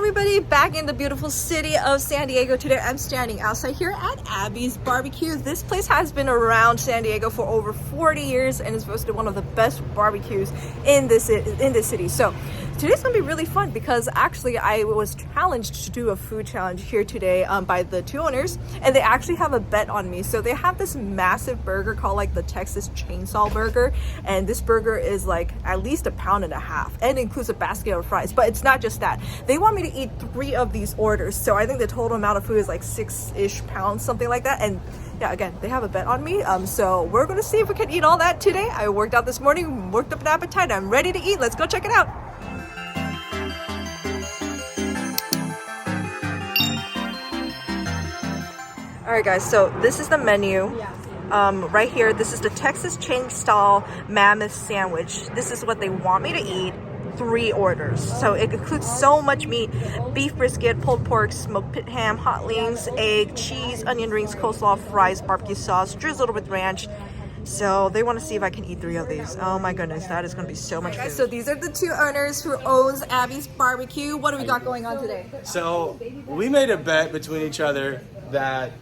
everybody, back in the beautiful city of San Diego. Today I'm standing outside here at Abbey's BBQ. This place has been around San Diego for over 40 years and is supposed to be one of the best barbecues in this city. So today's gonna be really fun because actually I was challenged to do a food challenge here today by the two owners, and they actually have a bet on me. So they have this massive burger called like the Texas Chainsaw Burger, and this burger is like at least 1.5 pounds and includes a basket of fries. But it's not just that. They want me to eat 3 of these orders, so I think the total amount of food is like 6-ish pounds, something like that. And yeah, again, they have a bet on me, so we're gonna see if we can eat all that today. I worked out this morning, worked up an appetite. I'm ready to eat. Let's go check it out. All right, guys, so this is the menu. Right here, this is the Texas Chainsaw Mammoth Sandwich. This is what they want me to eat. 3 orders. So it includes so much meat: beef brisket, pulled pork, smoked pit ham, hot wings, egg, cheese, onion rings, coleslaw, fries, barbecue sauce, drizzled with ranch. So they want to see if I can eat 3 of these. Oh my goodness, that is going to be so much food. So these are the 2 owners who owns Abbey's BBQ. What do we got going on today? So we made a bet between each other that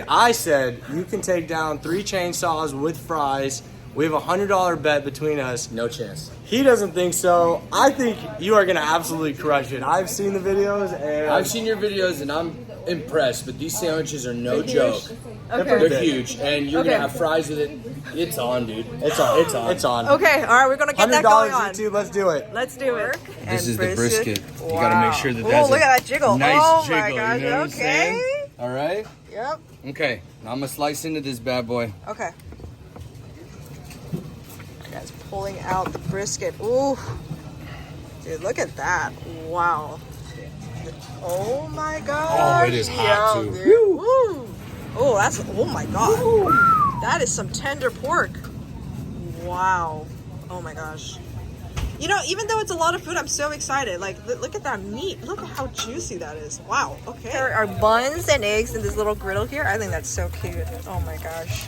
I said you can take down 3 chainsaws with fries. We have a $100 bet between us. No chance. He doesn't think so. I think you are gonna absolutely crush it. I've seen the videos and I've seen your videos and I'm impressed, but these sandwiches are no joke. Okay. They're huge, and you're gonna have fries with it. It's on, dude. It's on. It's on. It's on. Okay, all right, we're gonna get that going on. YouTube, let's do it. Let's do it. This is the brisket. Wow. You gotta make sure that Oh, that's look at that jiggle. nice Oh jiggle. my gosh. You know what I'm Okay. saying? All right. Yep. Okay. Now I'm gonna slice into this bad boy. Okay. Guys, pulling out the brisket. Ooh, dude, look at that! Wow. Oh my god. Oh, it is hot too. Woo. Oh, that's. Oh my god. That is some tender pork. Wow. Oh my gosh. You know, even though it's a lot of food, I'm so excited. Like, look at that meat. Look at how juicy that is. Wow. Okay. There are buns and eggs in this little griddle here. I think that's so cute. Oh my gosh.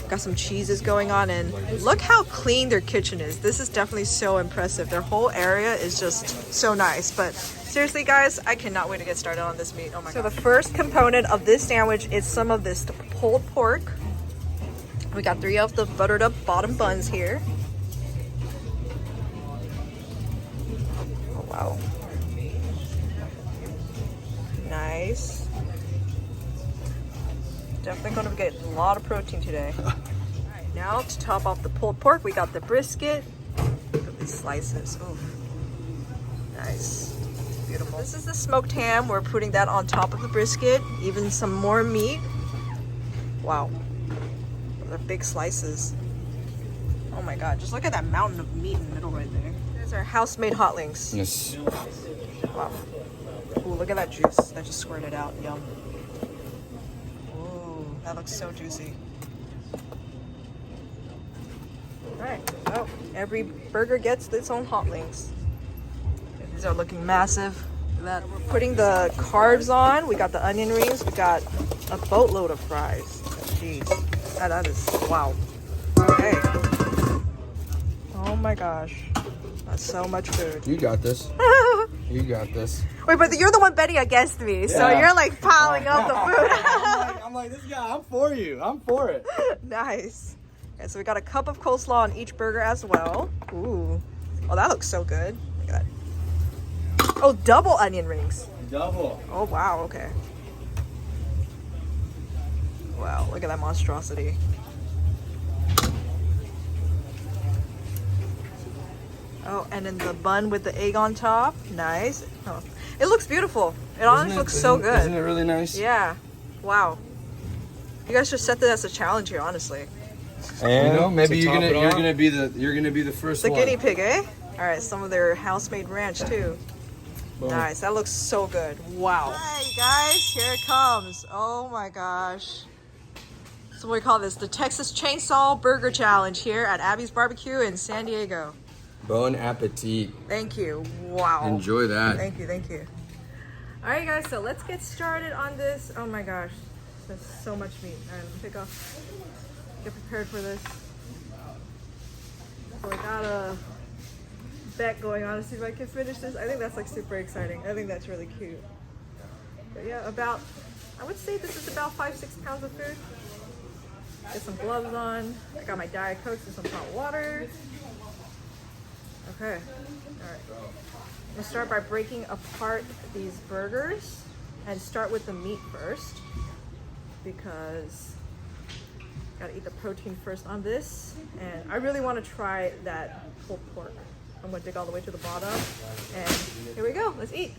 Got some cheeses going on, and look how clean their kitchen is. This is definitely so impressive. Their whole area is just so nice. But seriously, guys, I cannot wait to get started on this meat. Oh my god. So the first component of this sandwich is some of this pulled pork. We got 3 of the buttered up bottom buns here. Oh wow. Nice. Definitely going to get a lot of protein today. All right, now to top off the pulled pork, we got the brisket. Look at these slices. Ooh, nice, beautiful. This is the smoked ham. We're putting that on top of the brisket. Even some more meat. Wow, those are big slices. Oh my god, just look at that mountain of meat in the middle right there. These are house-made hot wings. Yes. Wow. Ooh, look at that juice that just squirted out. Yum. That looks so juicy. Alright, oh, every burger gets its own hot wings. Okay, these are looking massive. Look at that. We're putting the carbs on. We got the onion rings. We got a boatload of fries. Jeez. That is, wow. Okay. Oh my gosh. That's so much food. You got this. You got this. Wait, but you're the one betting against me, so you're like piling up the food. I'm like, this guy, I'm for you. I'm for it. Nice. Okay, so we got a cup of coleslaw on each burger as well. Ooh. Oh, that looks so good. Look at that. Oh, double onion rings. Double. Oh, wow. Okay. Wow, look at that monstrosity. Oh, and then the bun with the egg on top. Nice. Oh, it looks beautiful. It honestly looks so good. Isn't it really nice? Yeah. Wow. You guys should set that as a challenge here, honestly. And you know, maybe you're gonna be the first The one. guinea pig, eh? All right, some of their house-made ranch too. Boom. Nice. That looks so good. Wow. Hey guys, here it comes. Oh my gosh. So what do we call this? The Texas Chainsaw Burger Challenge here at Abbey's BBQ in San Diego. Bon appetit. Thank you. Wow. Enjoy that. Thank you. Thank you. All right, guys. So let's get started on this. Oh my gosh, there's so much meat. All right, let me pick up. Get prepared for this. So I got a bet going on to see if I can finish this. I think that's like super exciting. I think that's really cute. But yeah, I would say this is about 5-6 pounds of food. Get some gloves on. I got my Diet Cokes and some hot water. Okay, all right. I'm gonna start by breaking apart these burgers and start with the meat first because gotta eat the protein first on this. And I really want to try that pulled pork. I'm gonna dig all the way to the bottom and here we go, let's eat.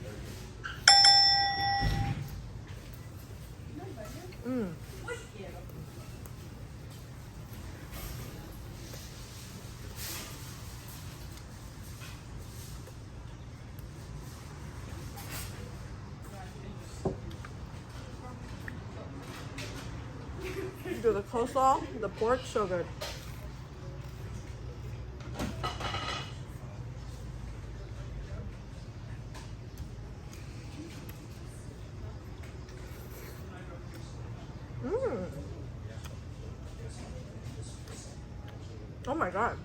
Do the coleslaw, the pork, so good. Oh my god.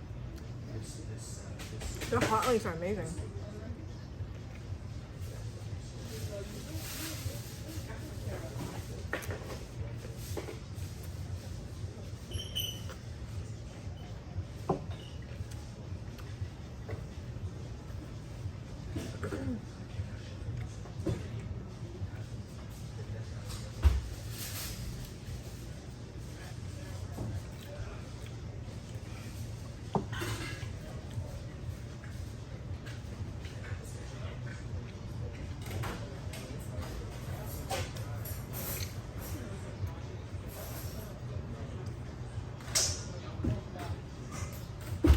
The hot links are amazing.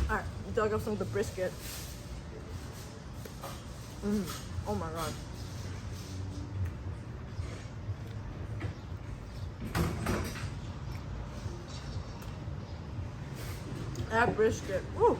Alright, dug up some of the brisket. Oh my god. That brisket, woo!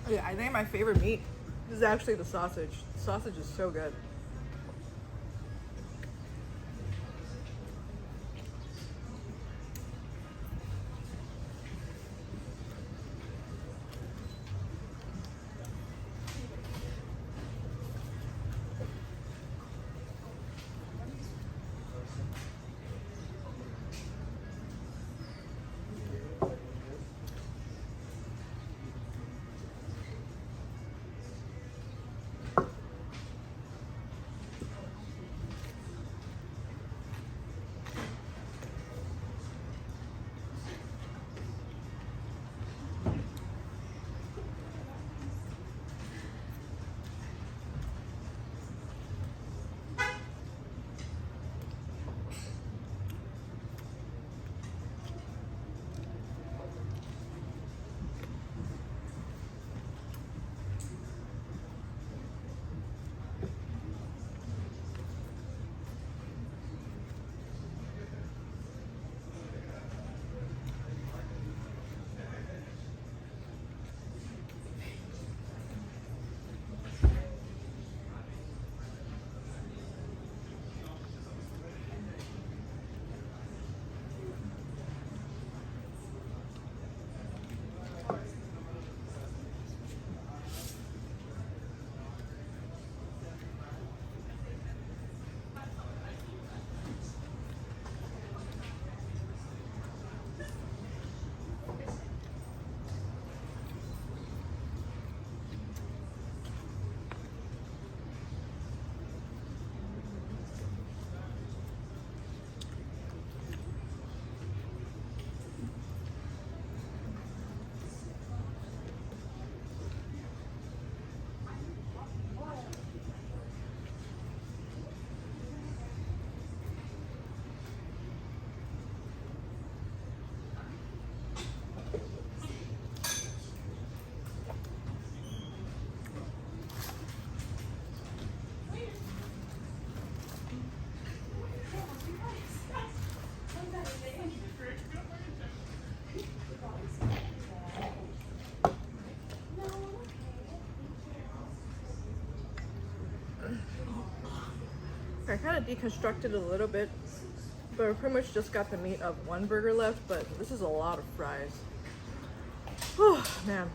Yeah, I think my favorite meat is actually the sausage. The sausage is so good. I kind of deconstructed a little bit, but I pretty much just got the meat of one burger left, but this is a lot of fries. Oh, man.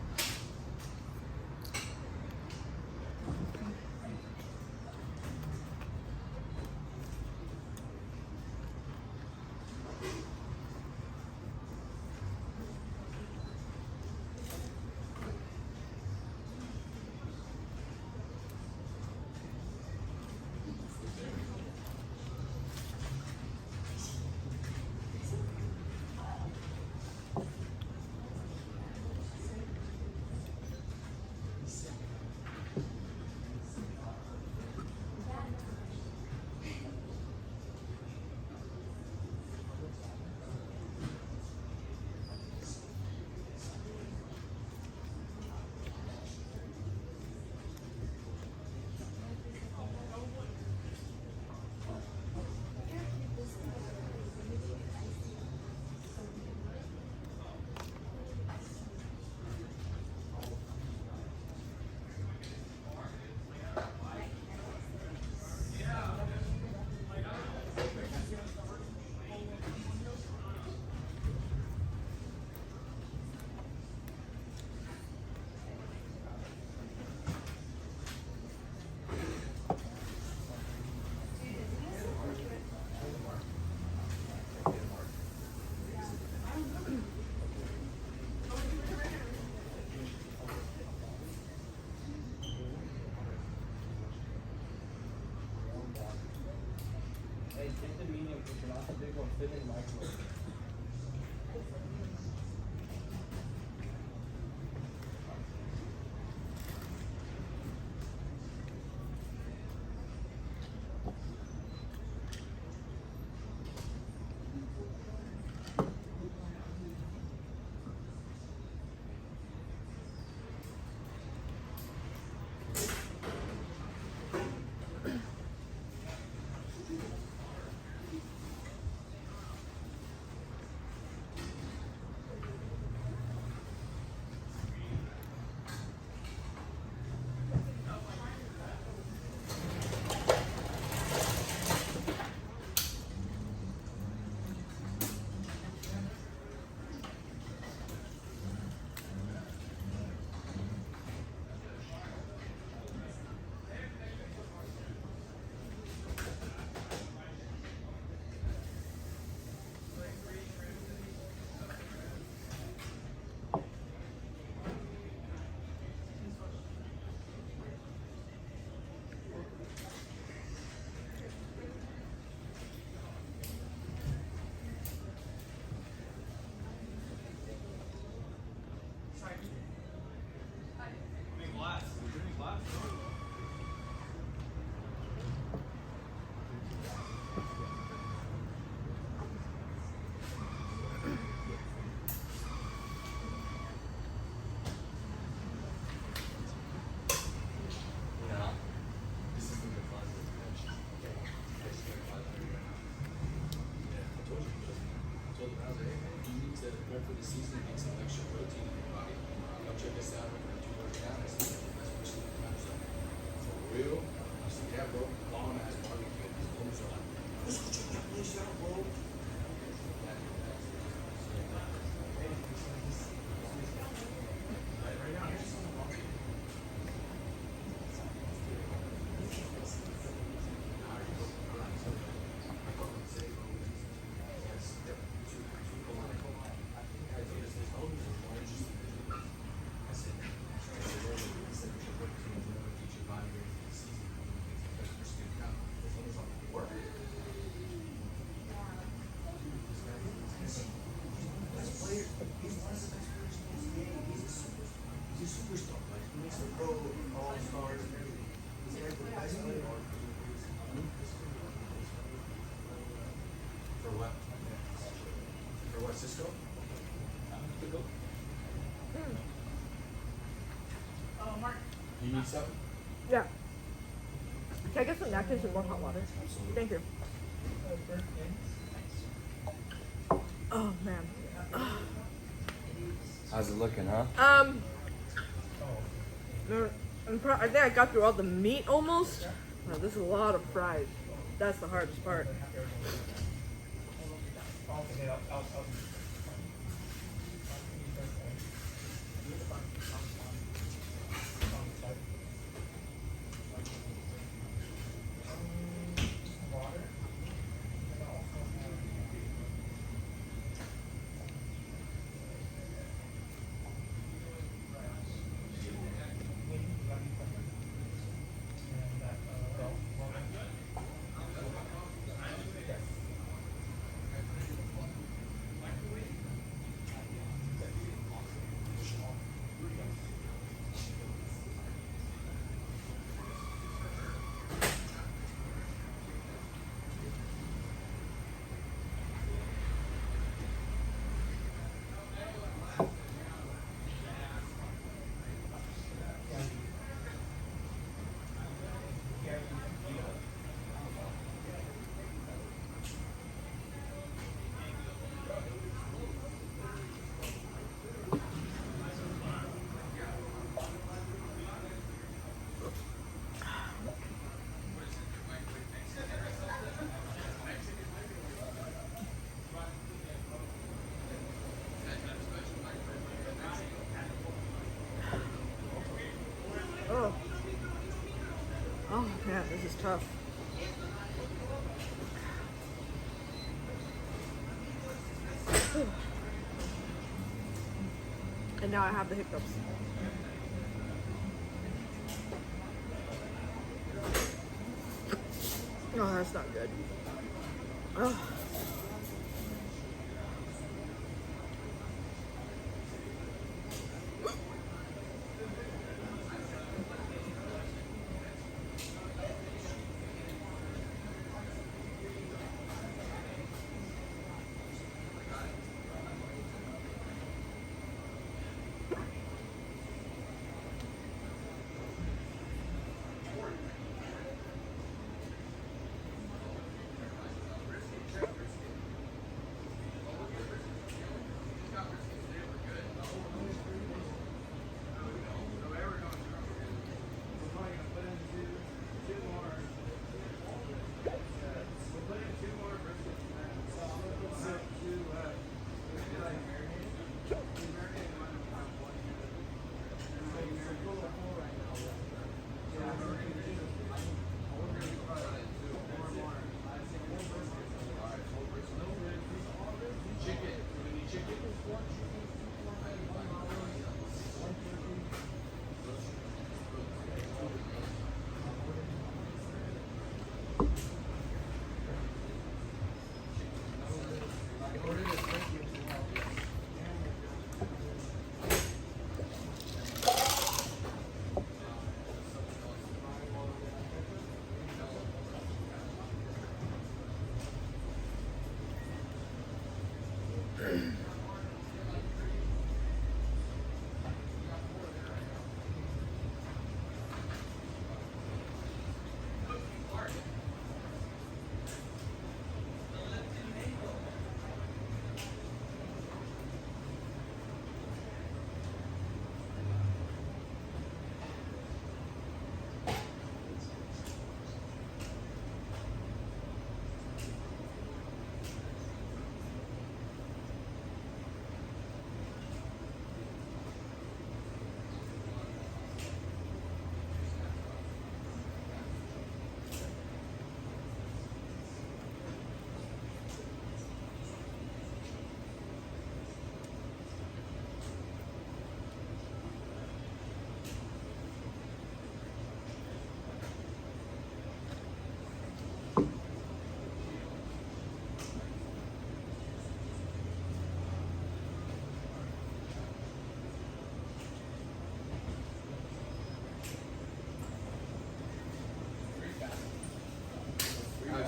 Hey, take the medium picture, not the big one. Fit in the microwave. For the season, get some extra protein in your body. Come check us out. We're going to work out. For real, I said, yeah, bro, bomb ass barbecue. These boys are like, let's go check that place out, bro. Cisco? Oh, Mark. You need something? Yeah. Can I get some napkins and more hot water? Absolutely. Thank you. Oh, man. How's it looking, huh? I think I got through all the meat almost. Oh, this is a lot of fries. That's the hardest part. Oh. Oh man, this is tough. And now I have the hiccups. Oh, that's not good. Oh.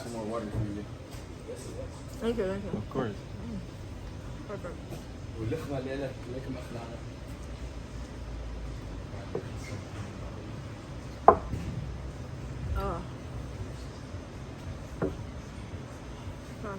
Some more water for you. Thank you, thank you. Of course. Perfect. واللخمة اللي لك لكم أخلاقنا. Oh. Gosh.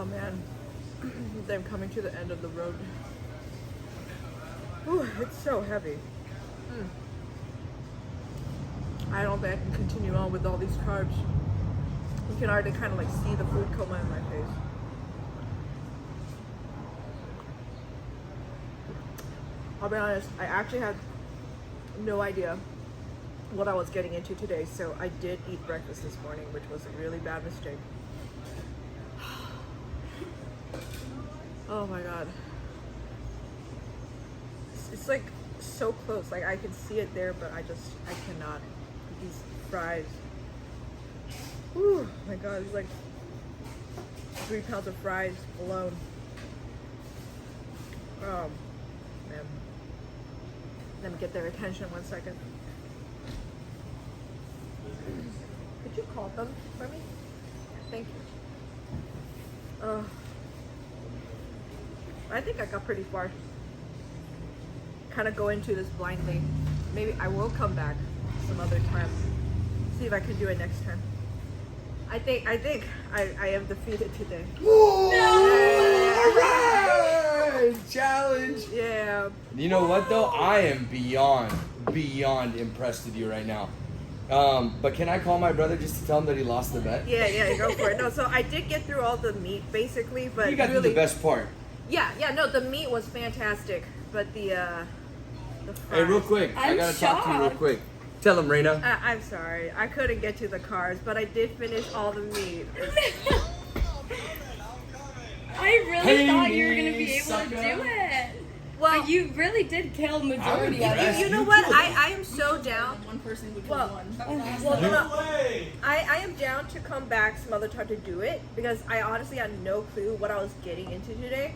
Oh man, I'm coming to the end of the road. Ooh, it's so heavy. I don't think I can continue on with all these carbs. You can already kind of like see the food coma in my face. I'll be honest, I actually had no idea what I was getting into today, so I did eat breakfast this morning, which was a really bad mistake. Oh my god. It's like so close, like I can see it there, but I cannot. These fries. Oh my god, it's like 3 pounds of fries alone. Oh man. Let me get their attention 1 second. Could you call them for me? Thank you. I think I got pretty far. Kind of go into this blindly. Maybe I will come back some other time. See if I can do it next time. I think I am defeated today. Alright! Challenge! Yeah. You know what though? I am beyond impressed with you right now. But can I call my brother just to tell him that he lost the bet? Yeah, go for it. No, so I did get through all the meat basically, but You got really, through the best part. Yeah, no, the meat was fantastic, but the fries. Hey, real quick, I gotta talk to you real quick. Tell him, Raina. I'm sorry, I couldn't get to the carbs, but I did finish all the meat. I really thought you were gonna be able to do it. Well, But you really did kill the majority of it. you know what? I am so down. One person would kill one. Well, no, I am down to come back some other time to do it because I honestly had no clue what I was getting into today.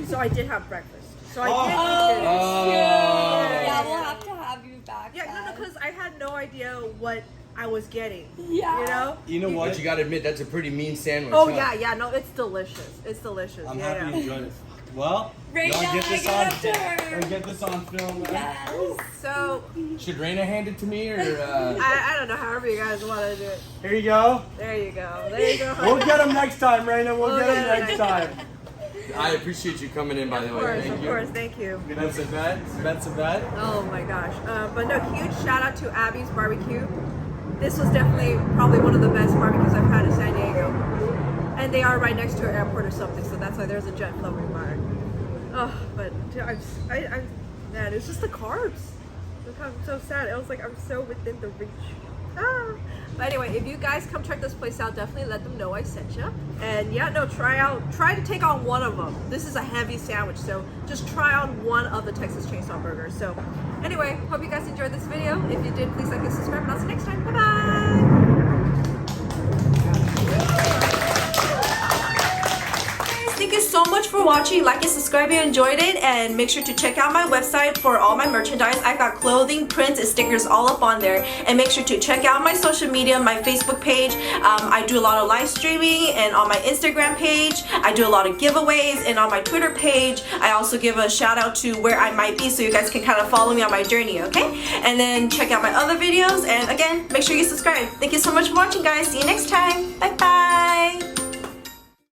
So I did have breakfast. So I did eat dinner. Yeah, we'll have to have you back. Yeah, no, because I had no idea what I was getting. Yeah. You know? You know what? But you gotta admit, that's a pretty mean sandwich. Oh, huh? yeah, no, it's delicious. It's delicious. I'm yeah, happy yeah. you enjoyed it. Well, Raina, y'all get this give on. it up to her. Get this on film. Man. Yes. So, Should Raina hand it to me or? I don't know, however you guys want to do it. Here you go. There you go. There you go. We'll get them next time, Raina. We'll get them next time. I appreciate you coming in, by the way. Thank Of you. course, thank you. That's a bet. That's a bet. Oh my gosh. But no, huge shout out to Abbey's BBQ. This was definitely probably one of the best barbecues I've had in San Diego. And they are right next to an airport or something, so that's why there's a jet floating by. Oh, but man, it's just the carbs. Look, I'm so sad. I was like, I'm so within the reach. Ah. But anyway, if you guys come check this place out, definitely let them know I sent you. And yeah, no, try to take on one of them. This is a heavy sandwich, so just try on one of the Texas Chainsaw Burgers. So anyway, hope you guys enjoyed this video. If you did, please like and subscribe, and I'll see you next time. Bye-bye. Thank you so much for watching. Like and subscribe if you enjoyed it, and make sure to check out my website for all my merchandise. I've got clothing, prints, and stickers all up on there. And make sure to check out my social media, my Facebook page. I do a lot of live streaming, and on my Instagram page I do a lot of giveaways, and on my Twitter page I also give a shout out to where I might be, so you guys can kind of follow me on my journey, okay? And then check out my other videos, and again, make sure you subscribe. Thank you so much for watching, guys. See you next time. Bye bye.